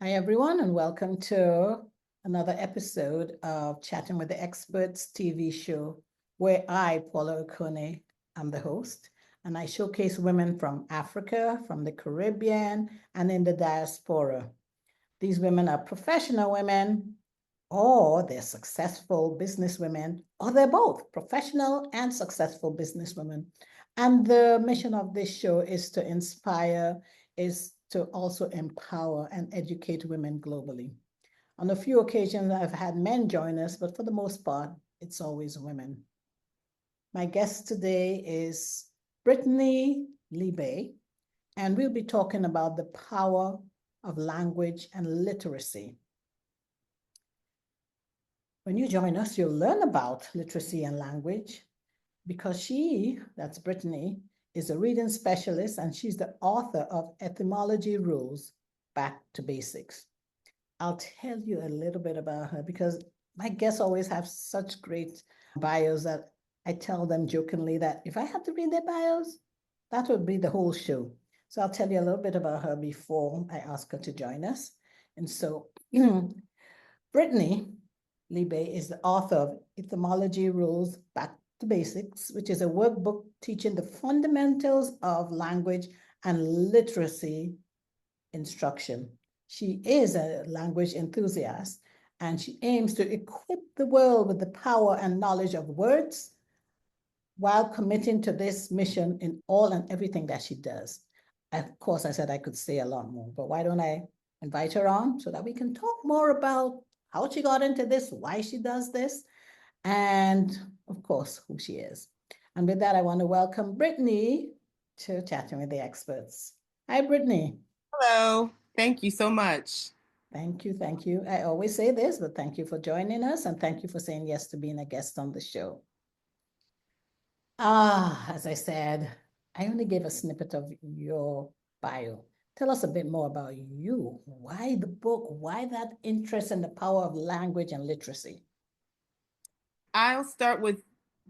Hi, everyone, and welcome to another episode of Chatting with the Experts TV show, where I, Paula Okonneh, am the host, and I showcase women from Africa, from the Caribbean, and in the diaspora. These women are professional women, or they're successful businesswomen, or they're both professional and successful businesswomen. And the mission of this show is to inspire, is to also empower and educate women globally. On a few occasions, I've had men join us, but for the most part, it's always women. My guest today is Brittany Lee-Bey, and we'll be talking about the power of language and literacy. When you join us, you'll learn about literacy and language because that's Brittany, is a reading specialist and she's the author of Etymology Rules, Back to Basics. I'll tell you a little bit about her because my guests always have such great bios that I tell them jokingly that if I had to read their bios, that would be the whole show. So I'll tell you a little bit about her before I ask her to join us. And so Brittany Lee-Bey is the author of Etymology Rules, Back to Basics, which is a workbook teaching the fundamentals of language and literacy instruction. She is a language enthusiast, and she aims to equip the world with the power and knowledge of words while committing to this mission in all and everything that she does. Of course, I said I could say a lot more, but why don't I invite her on so that we can talk more about how she got into this, why she does this, and of course, who she is. And with that, I want to welcome Brittany to Chatting with the Experts. Hi, Brittany. Hello. Thank you so much. Thank you. Thank you. I always say this, but thank you for joining us and thank you for saying yes to being a guest on the show. As I said, I only gave a snippet of your bio. Tell us a bit more about you. Why the book? Why that interest in the power of language and literacy? I'll start with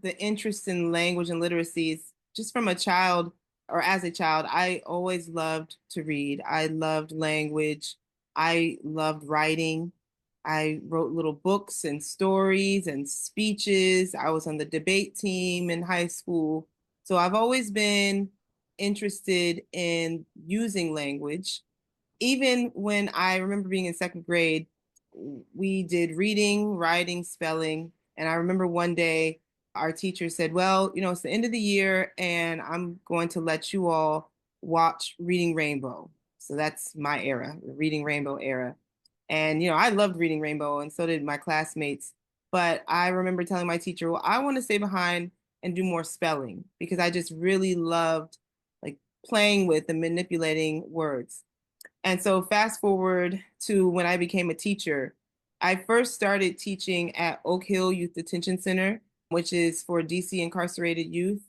the interest in language and literacies. Just from a child or as a child, I always loved to read. I loved language. I loved writing. I wrote little books and stories and speeches. I was on the debate team in high school. So I've always been interested in using language. Even when I remember being in second grade, we did reading, writing, spelling. And I remember one day our teacher said, well, it's the end of the year and I'm going to let you all watch Reading Rainbow. So that's my era, the Reading Rainbow era. And, I loved Reading Rainbow and so did my classmates. But I remember telling my teacher, well, I want to stay behind and do more spelling because I just really loved like playing with and manipulating words. And so fast forward to when I became a teacher, I first started teaching at Oak Hill Youth Detention Center, which is for DC incarcerated youth.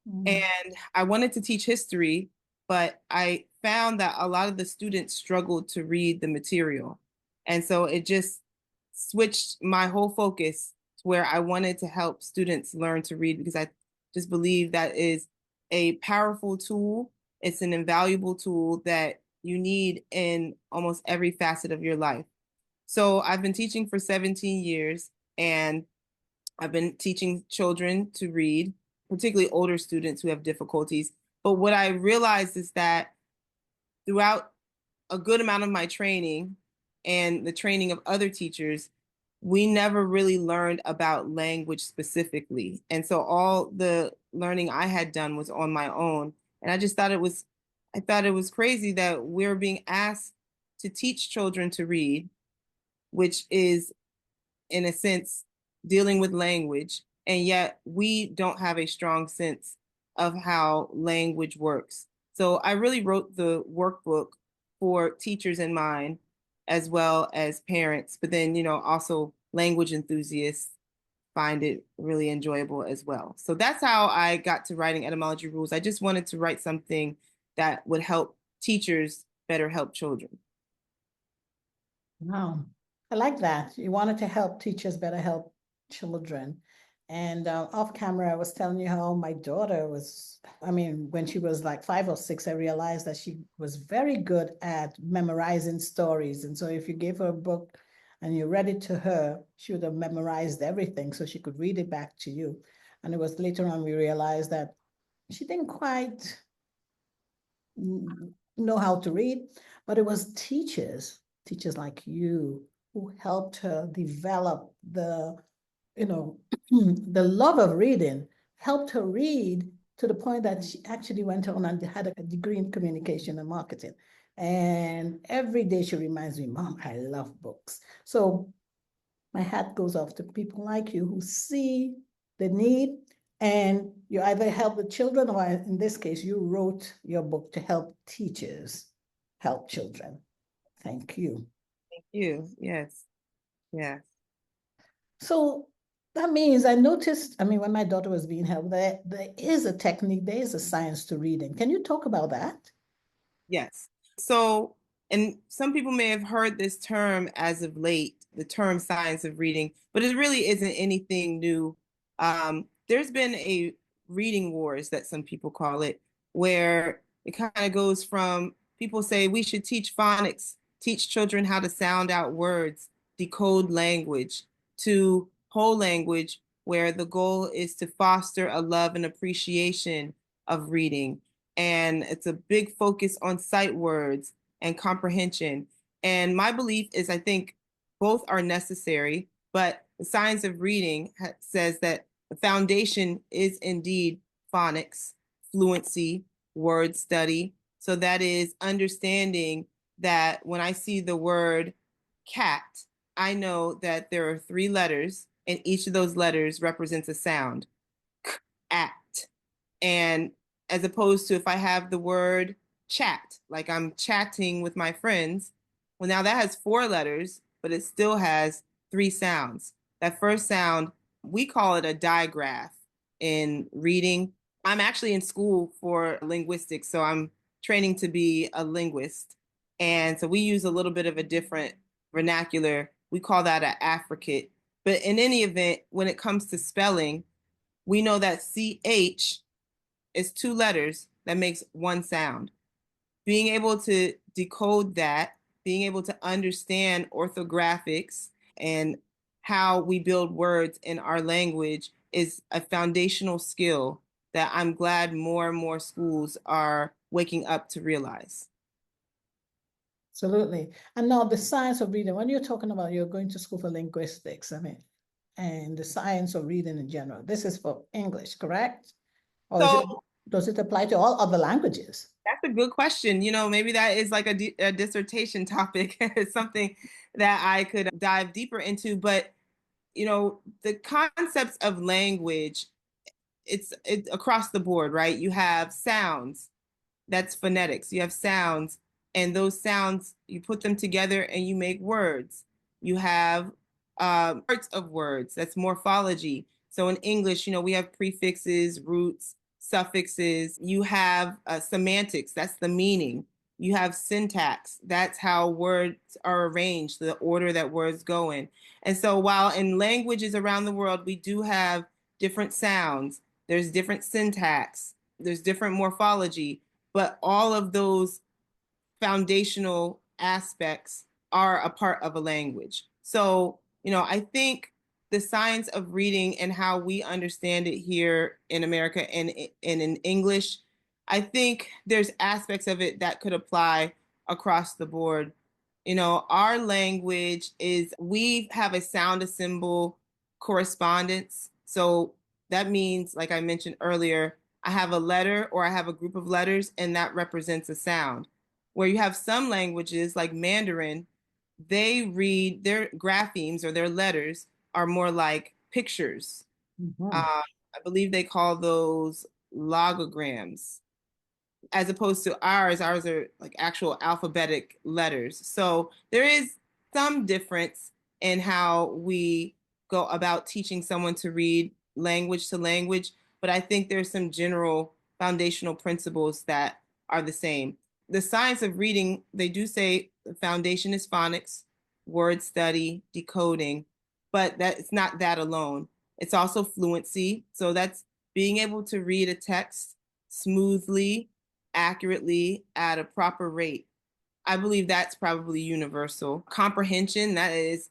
Mm. And I wanted to teach history, but I found that a lot of the students struggled to read the material. And so it just switched my whole focus to where I wanted to help students learn to read because I just believe that is a powerful tool. It's an invaluable tool that you need in almost every facet of your life. So I've been teaching for 17 years and I've been teaching children to read, particularly older students who have difficulties. But what I realized is that throughout a good amount of my training and the training of other teachers, we never really learned about language specifically. And so all the learning I had done was on my own. And I thought it was crazy that we're being asked to teach children to read, which is, in a sense, dealing with language. And yet we don't have a strong sense of how language works. So I really wrote the workbook for teachers in mind, as well as parents, but then, also language enthusiasts find it really enjoyable as well. So that's how I got to writing Etymology Rules. I just wanted to write something that would help teachers better help children. Wow. I like that. You wanted to help teachers better help children. And off camera, I was telling you how my daughter was, I mean, when she was like 5 or 6, I realized that she was very good at memorizing stories. And so if you gave her a book and you read it to her, she would have memorized everything so she could read it back to you. And it was later on we realized that she didn't quite know how to read, but it was teachers like you who helped her develop the love of reading, helped her read to the point that she actually went on and had a degree in communication and marketing. And every day she reminds me, Mom, I love books. So my hat goes off to people like you who see the need, and you either help the children, or in this case, you wrote your book to help teachers help children. Thank you. Thank you. Yes. Yes. So that means I noticed, I mean, when my daughter was being helped, there is a technique, there is a science to reading. Can you talk about that? Yes. So, and some people may have heard this term as of late, the term science of reading, but it really isn't anything new. There's been a reading wars that some people call it, where it kind of goes from people say we should teach phonics, teach children how to sound out words, decode language, to whole language, where the goal is to foster a love and appreciation of reading, and it's a big focus on sight words and comprehension. And my belief is I think both are necessary, but the science of reading says that the foundation is indeed phonics, fluency, word study. So that is understanding that when I see the word cat, I know that there are 3 letters, and each of those letters represents a sound. K, at. And as opposed to if I have the word chat, like I'm chatting with my friends, well, now that has 4 letters, but it still has 3 sounds. That first sound, we call it a digraph in reading. I'm actually in school for linguistics, so I'm training to be a linguist. And so we use a little bit of a different vernacular. We call that an affricate. But in any event, when it comes to spelling, we know that CH is 2 letters that makes 1 sound. Being able to decode that, being able to understand orthographics and how we build words in our language is a foundational skill that I'm glad more and more schools are waking up to realize. Absolutely. And now the science of reading, when you're talking about you're going to school for linguistics, I mean, and the science of reading in general, this is for English, correct? Or So does it apply to all other languages? that's a good question. Maybe that is like a dissertation topic. It's something that I could dive deeper into. But the concepts of language, it's across the board, right? You have sounds, that's phonetics. You have sounds, and those sounds, you put them together and you make words. You have parts of words, that's morphology. So in English, we have prefixes, roots, suffixes. You have semantics, that's the meaning. You have syntax, that's how words are arranged, the order that words go in. And so while in languages around the world, we do have different sounds, there's different syntax, there's different morphology, but all of those foundational aspects are a part of a language. So, I think the science of reading and how we understand it here in America and in English, I think there's aspects of it that could apply across the board. Our language is, we have a sound assemble correspondence. So that means, like I mentioned earlier, I have a letter or I have a group of letters, and that represents a sound. Where you have some languages like Mandarin, they read their graphemes or their letters are more like pictures. Mhm. I believe they call those logograms, as opposed to ours are like actual alphabetic letters. So there is some difference in how we go about teaching someone to read language to language, but I think there's some general foundational principles that are the same. The science of reading, they do say the foundation is phonics, word study, decoding, but that it's not that alone. It's also fluency. So that's being able to read a text smoothly, accurately, at a proper rate. I believe that's probably universal. Comprehension, that is,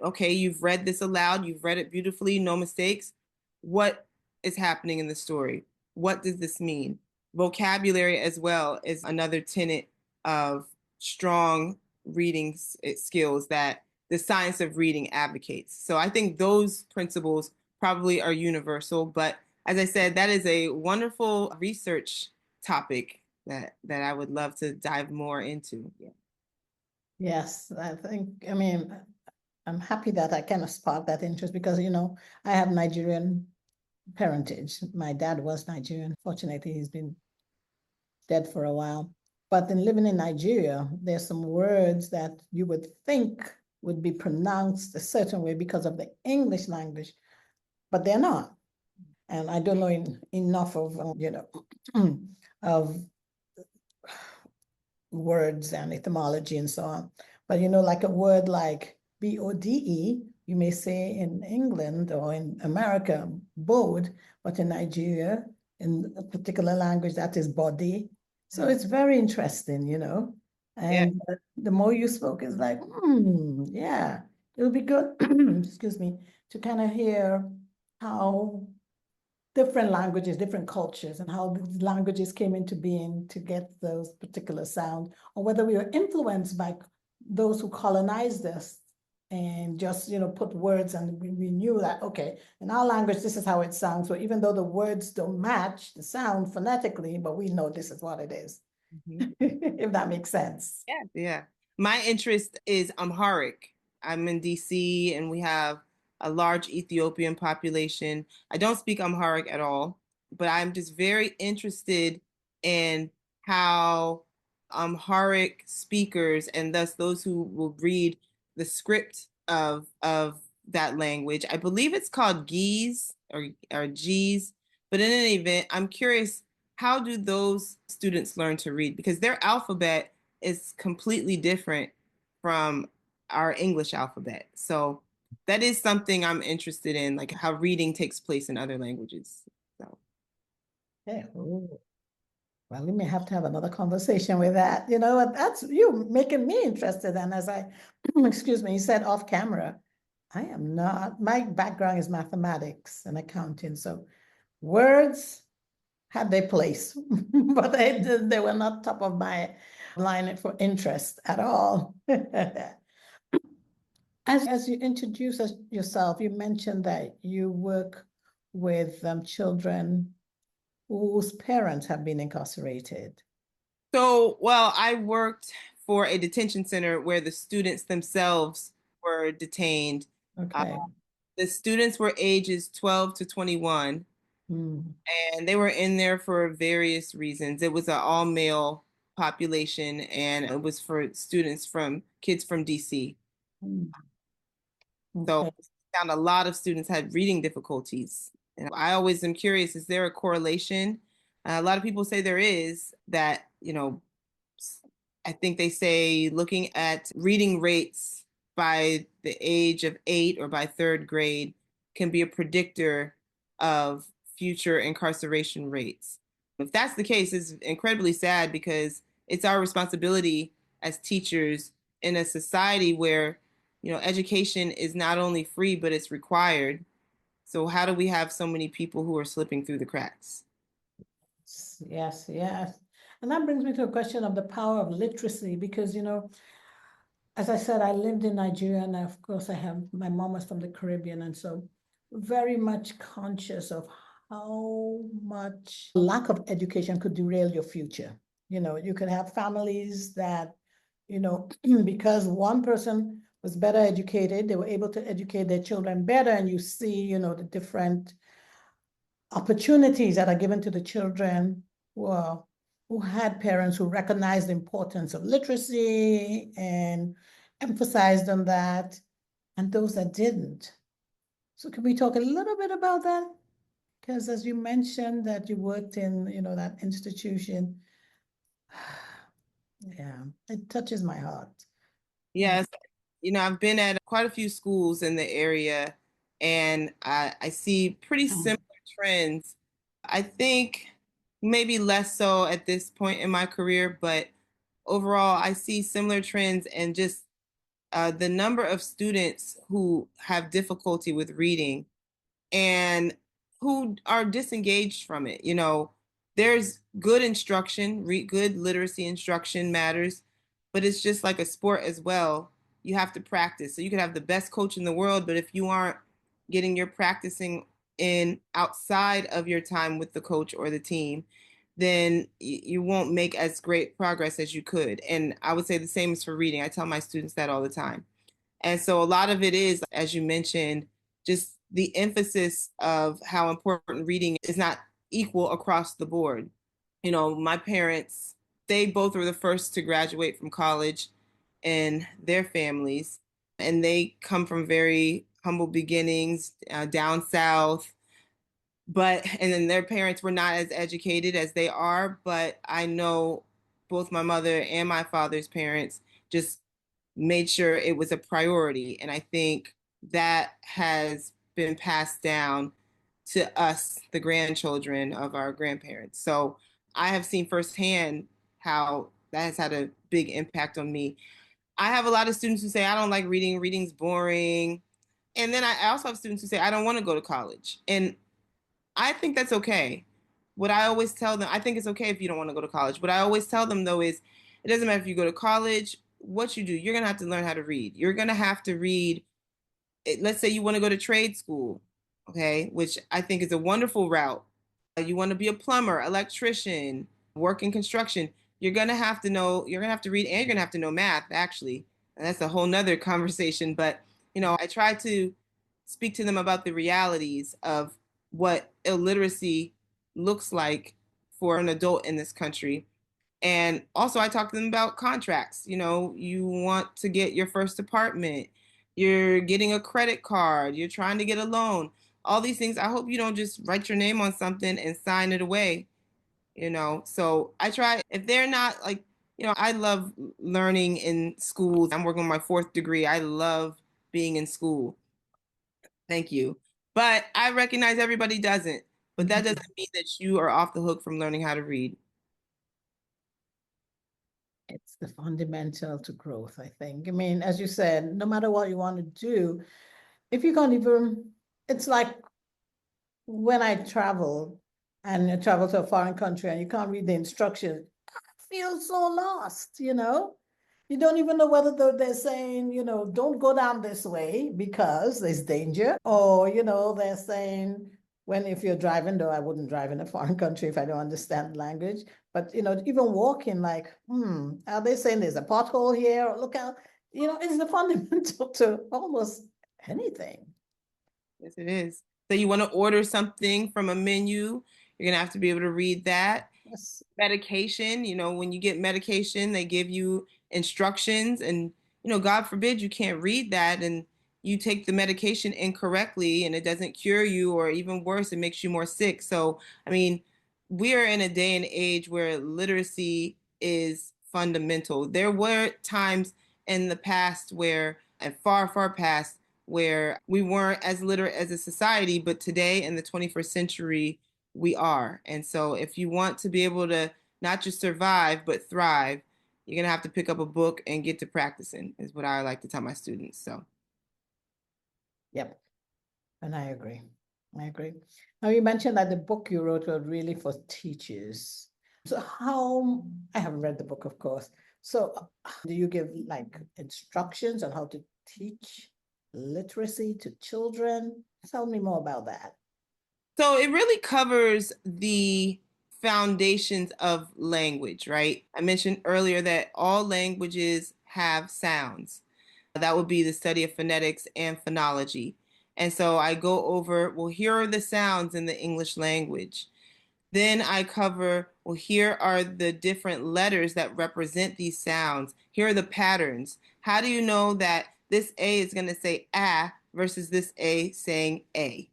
okay, you've read this aloud, you've read it beautifully, no mistakes. What is happening in the story? What does this mean? Vocabulary as well is another tenet of strong reading skills that the science of reading advocates. So I think those principles probably are universal, but as I said, that is a wonderful research topic that I would love to dive more into. Yeah. Yes, I mean, I'm happy that I kind of sparked that interest because, I have Nigerian parentage. My dad was Nigerian. Fortunately, he's been dead for a while. But in living in Nigeria, there's some words that you would think would be pronounced a certain way because of the English language, but they're not. And I don't know enough of, of words and etymology and so on. But, like a word like BODE, you may say in England or in America, bode, but in Nigeria, in a particular language, that is body. So it's very interesting, Yeah. And the more you spoke, it's like, yeah, it'll be good, excuse me, to kind of hear how different languages, different cultures, and how these languages came into being to get those particular sounds, or whether we were influenced by those who colonized us and just, put words, and we knew that, okay, in our language, this is how it sounds. So even though the words don't match the sound phonetically, but we know this is what it is, if that makes sense. Yeah. Yeah. My interest is Amharic. I'm in DC and we have a large Ethiopian population. I don't speak Amharic at all, but I'm just very interested in how Amharic speakers and thus those who will read the script of that language. I believe it's called Geese or G's, but in any event, I'm curious, how do those students learn to read? Because their alphabet is completely different from our English alphabet. So that is something I'm interested in, like how reading takes place in other languages. So Yeah. Ooh. Well, we may have to have another conversation with that. That's you making me interested. And as I, excuse me, you said off camera, I am not, my background is mathematics and accounting. So words had their place, but they were not top of my line for interest at all. As you introduce yourself, you mentioned that you work with children whose parents have been incarcerated. well, I worked for a detention center where the students themselves were detained. Uh, Okay. the students were ages 12 to 21, Mm. and they were in there for various reasons. It was an all male population, and it was for students from kids from DC. Mm. So Okay. I found a lot of students had reading difficulties. And I always am curious, is there a correlation? A lot of people say there is, that, I think they say looking at reading rates by the age of 8 or by third grade can be a predictor of future incarceration rates. If that's the case, it's incredibly sad because it's our responsibility as teachers in a society where, education is not only free, but it's required. So how do we have so many people who are slipping through the cracks? Yes, yes. And that brings me to a question of the power of literacy, because, as I said, I lived in Nigeria, and of course I have, my mom was from the Caribbean, and so very much conscious of how much lack of education could derail your future. You could have families that, because one person was better educated, they were able to educate their children better, and you see, the different opportunities that are given to the children who had parents who recognized the importance of literacy and emphasized on that, and those that didn't. So can we talk a little bit about that? Because as you mentioned that you worked in, that institution, yeah, it touches my heart. Yes, I've been at quite a few schools in the area, and I see pretty similar trends. I think maybe less so at this point in my career, but overall, I see similar trends and just the number of students who have difficulty with reading and who are disengaged from it. You know, there's good instruction, good literacy instruction matters, but it's just like a sport as well. You have to practice. So you could have the best coach in the world, but if you aren't getting your practicing in outside of your time with the coach or the team, then you won't make as great progress as you could. And I would say the same is for reading. I tell my students that all the time. And so a lot of it is, as you mentioned, just the emphasis of how important reading is not equal across the board. You know, my parents, they both were the first to graduate from college in their families, and they come from very humble beginnings down south. And then their parents were not as educated as they are. But I know both my mother and my father's parents just made sure it was a priority. And I think that has been passed down to us, the grandchildren of our grandparents. So I have seen firsthand how that has had a big impact on me. I have a lot of students who say, I don't like reading, reading's boring. And then I also have students who say, I don't want to go to college. And I think that's okay. What I always tell them, I think it's okay if you don't want to go to college. What I always tell them though is it doesn't matter if you go to college, what you do, you're going to have to learn how to read. You're going to have to read. Let's say you want to go to trade school, okay, which I think is a wonderful route. You want to be a plumber, electrician, work in construction. You're going to have to know, you're going to have to read, and you're going to have to know math, actually. And that's a whole nother conversation. But, you know, I try to speak to them about the realities of what illiteracy looks like for an adult in this country. And also, I talk to them about contracts. You know, you want to get your first apartment, you're getting a credit card, you're trying to get a loan, all these things. I hope you don't just write your name on something and sign it away, you know. So I try, if they're not like, you know, I love learning in schools. I'm working on my fourth degree. I love being in school. Thank you. But I recognize everybody doesn't. But that doesn't mean that you are off the hook from learning how to read. It's the fundamental to growth, I think. I mean, as you said, no matter what you want to do, if you can't even, it's like when I travel and I travel to a foreign country and you can't read the instructions, I feel so lost, you know? You don't even know whether they're saying, you know, don't go down this way because there's danger, or, you know, they're saying, when if you're driving, though I wouldn't drive in a foreign country if I don't understand language, but, you know, even walking, like, are they saying there's a pothole here? Or look out, you know, it's the fundamental to almost anything. Yes, it is. So you want to order something from a menu, you're gonna have to be able to read that. Yes. Medication, you know, when you get medication, they give you instructions, and you know, God forbid you can't read that and you take the medication incorrectly and it doesn't cure you, or even worse, it makes you more sick. So, I mean, we are in a day and age where literacy is fundamental. There were times in the past where, and far, far past, where we weren't as literate as a society, but today in the 21st century, we are. And so if you want to be able to not just survive, but thrive, you're going to have to pick up a book and get to practicing, is what I like to tell my students. So, Yep. And I agree. I agree. Now, you mentioned that the book you wrote was really for teachers. So how, I haven't read the book, of course. So do you give like instructions on how to teach literacy to children? Tell me more about that. so it really covers the foundations of language, right? I mentioned earlier that all languages have sounds. That would be the study of phonetics and phonology. And so I go over, well, here are the sounds in the English language. Then I cover, well, here are the different letters that represent these sounds. Here are the patterns. How do you know that this A is going to say ah versus this A saying A?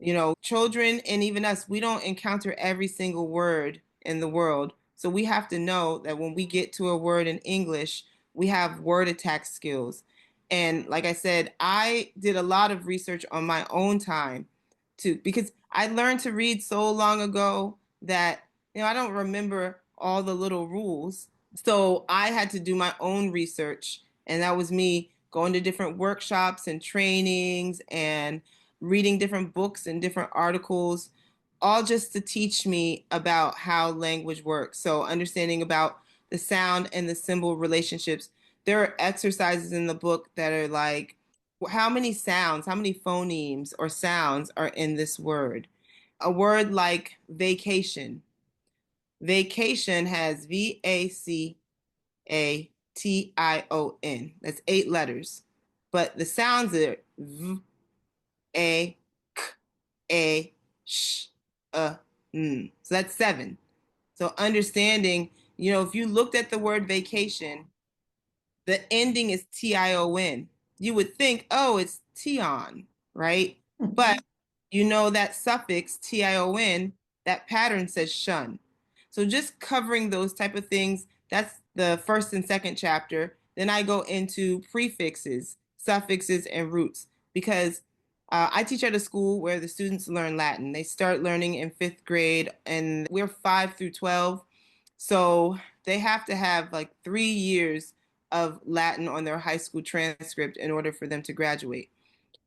You know, children and even us, we don't encounter every single word in the world. So we have to know that when we get to a word in English, we have word attack skills. And like I said, I did a lot of research on my own time too, because I learned to read so long ago that, I don't remember all the little rules. So I had to do my own research. And that was me going to different workshops and trainings and reading different books and different articles, all just to teach me about how language works. So understanding about the sound and the symbol relationships. There are exercises in the book that are like, how many sounds, how many phonemes or sounds are in this word? A word like vacation. Vacation has VACATION. That's 8 letters. But the sounds are V, A, K, A, Sh, N. So that's 7. So understanding, if you looked at the word vacation, the ending is TION. You would think, oh, it's tion, right? But that suffix TION, that pattern says shun. So just covering those type of things, that's the first and second chapter. Then I go into prefixes, suffixes, and roots because I teach at a school where the students learn Latin. They start learning in 5th grade, and we're 5 through 12. So they have to have like 3 years of Latin on their high school transcript in order for them to graduate.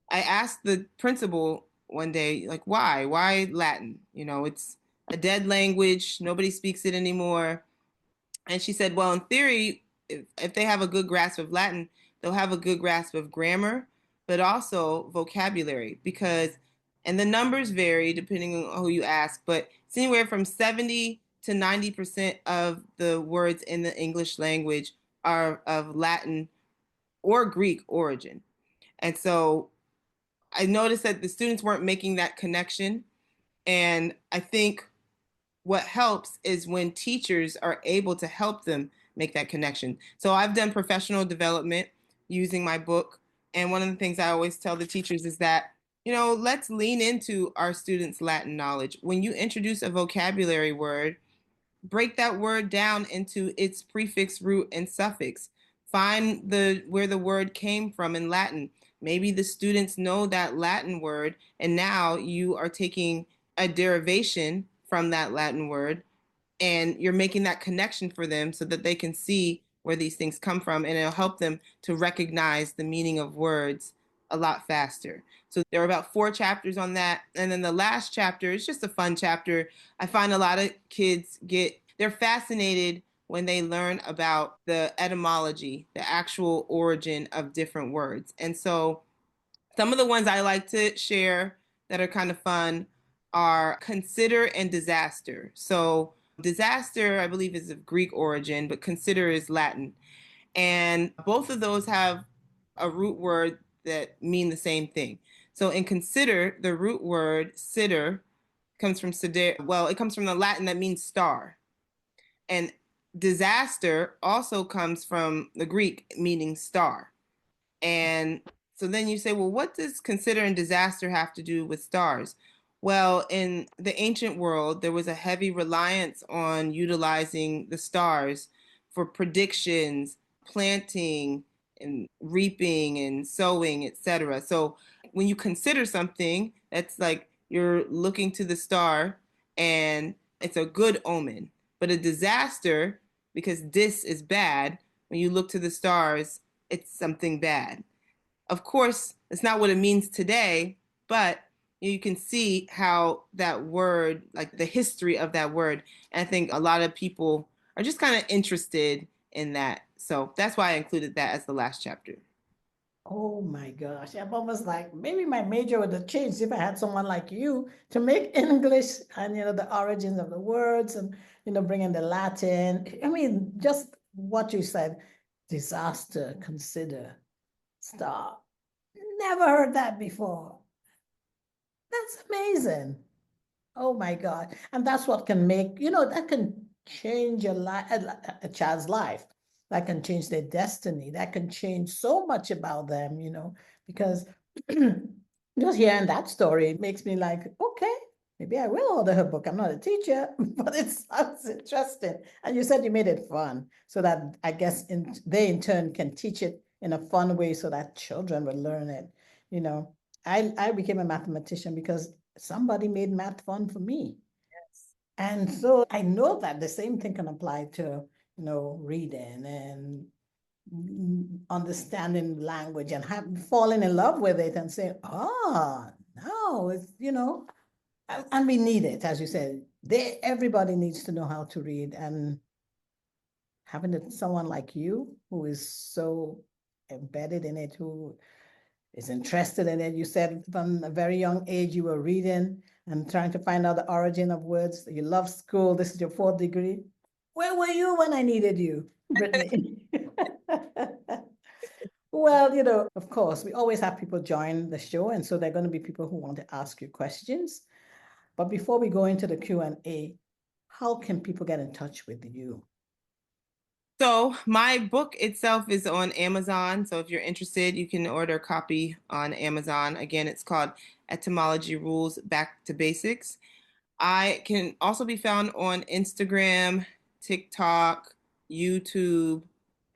I asked the principal one day, like, why? Why Latin? It's a dead language. Nobody speaks it anymore. And she said, well, in theory, if they have a good grasp of Latin, they'll have a good grasp of grammar, but also vocabulary and the numbers vary depending on who you ask, but it's anywhere from 70 to 90% of the words in the English language are of Latin or Greek origin. And so I noticed that the students weren't making that connection. And I think what helps is when teachers are able to help them make that connection. So I've done professional development using my book. And one of the things I always tell the teachers is that, let's lean into our students' Latin knowledge. When you introduce a vocabulary word, break that word down into its prefix, root, and suffix. Find where the word came from in Latin. Maybe the students know that Latin word, and now you are taking a derivation from that Latin word, and you're making that connection for them so that they can see where these things come from, and it'll help them to recognize the meaning of words a lot faster. So there are about 4 chapters on that. And then the last chapter is just a fun chapter. I find a lot of kids they're fascinated when they learn about the etymology, the actual origin of different words. And so some of the ones I like to share that are kind of fun are consider and disaster. So disaster, I believe, is of Greek origin, but consider is Latin. And both of those have a root word that mean the same thing. So in consider, the root word sitter comes from sider. Well, it comes from the Latin that means star. And disaster also comes from the Greek meaning star. And so then you say, well, what does consider and disaster have to do with stars? Well, in the ancient world, there was a heavy reliance on utilizing the stars for predictions, planting, and reaping and sowing, etc. So when you consider something, that's like you're looking to the star and it's a good omen. But a disaster, because this is bad, when you look to the stars, it's something bad. Of course, it's not what it means today, but you can see how that word, like the history of that word, and I think a lot of people are just kind of interested in that. So that's why I included that as the last chapter. Oh my gosh. I'm almost like maybe my major would have changed if I had someone like you to make English and the origins of the words and bring in the Latin. I mean, just what you said, disaster, consider, stop. Never heard that before. That's amazing. Oh my God. And that's what can make, that can change a child's life. That can change their destiny. That can change so much about them, because just hearing that story, it makes me like, okay, maybe I will order her book. I'm not a teacher, but it sounds interesting. And you said you made it fun so that I guess they in turn can teach it in a fun way so that children would learn it. You know, I became a mathematician because somebody made math fun for me. Yes. And so I know that the same thing can apply to, reading and understanding language and falling in love with it and saying, no, and we need it, as you said. Everybody needs to know how to read, and having someone like you who is so embedded in it, who is interested in it. You said from a very young age you were reading and trying to find out the origin of words. You love school. This is your 4th degree. Where were you when I needed you, Brittany? Well, of course, we always have people join the show, and so there are going to be people who want to ask you questions. But before we go into the Q&A, how can people get in touch with you? So my book itself is on Amazon. So if you're interested, you can order a copy on Amazon. Again, it's called Etymology Rules Back to Basics. I can also be found on Instagram, TikTok, YouTube,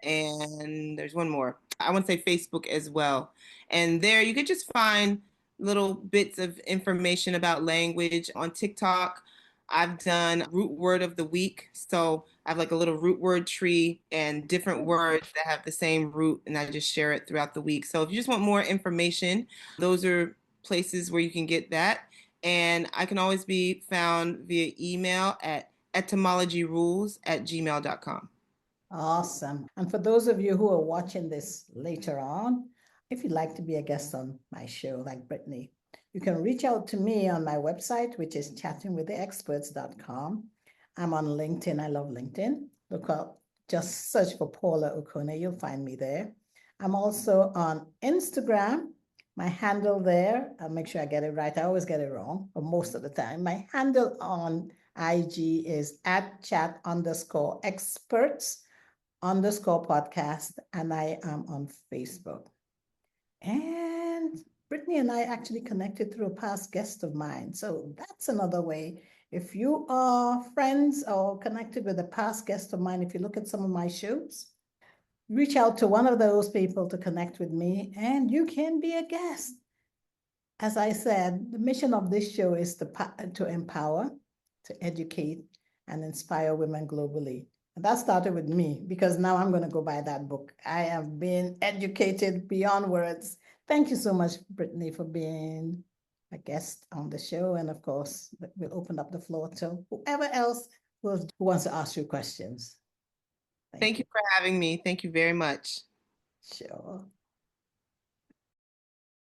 and there's one more. I want to say Facebook as well. And there you could just find little bits of information about language. On TikTok, I've done root word of the week. So I have like a little root word tree and different words that have the same root, and I just share it throughout the week. So if you just want more information, those are places where you can get that. And I can always be found via email at etymologyrules@gmail.com. Awesome. And for those of you who are watching this later on, if you'd like to be a guest on my show, like Brittany, you can reach out to me on my website, which is chattingwiththeexperts.com. I'm on LinkedIn. I love LinkedIn. Look up, just search for Paula Okonneh. You'll find me there. I'm also on Instagram. My handle there, I'll make sure I get it right. I always get it wrong, but most of the time. My handle on IG is @chat_experts_podcast, and I am on Facebook. And Brittany and I actually connected through a past guest of mine. So that's another way. If you are friends or connected with a past guest of mine, if you look at some of my shows, reach out to one of those people to connect with me, and you can be a guest. As I said, the mission of this show is to empower, to educate, and inspire women globally. And that started with me, because now I'm going to go buy that book. I have been educated beyond words. Thank you so much, Brittany, for being a guest on the show. And of course, we'll open up the floor to whoever else who wants to ask you questions. Thank you for having me. Thank you very much. Sure.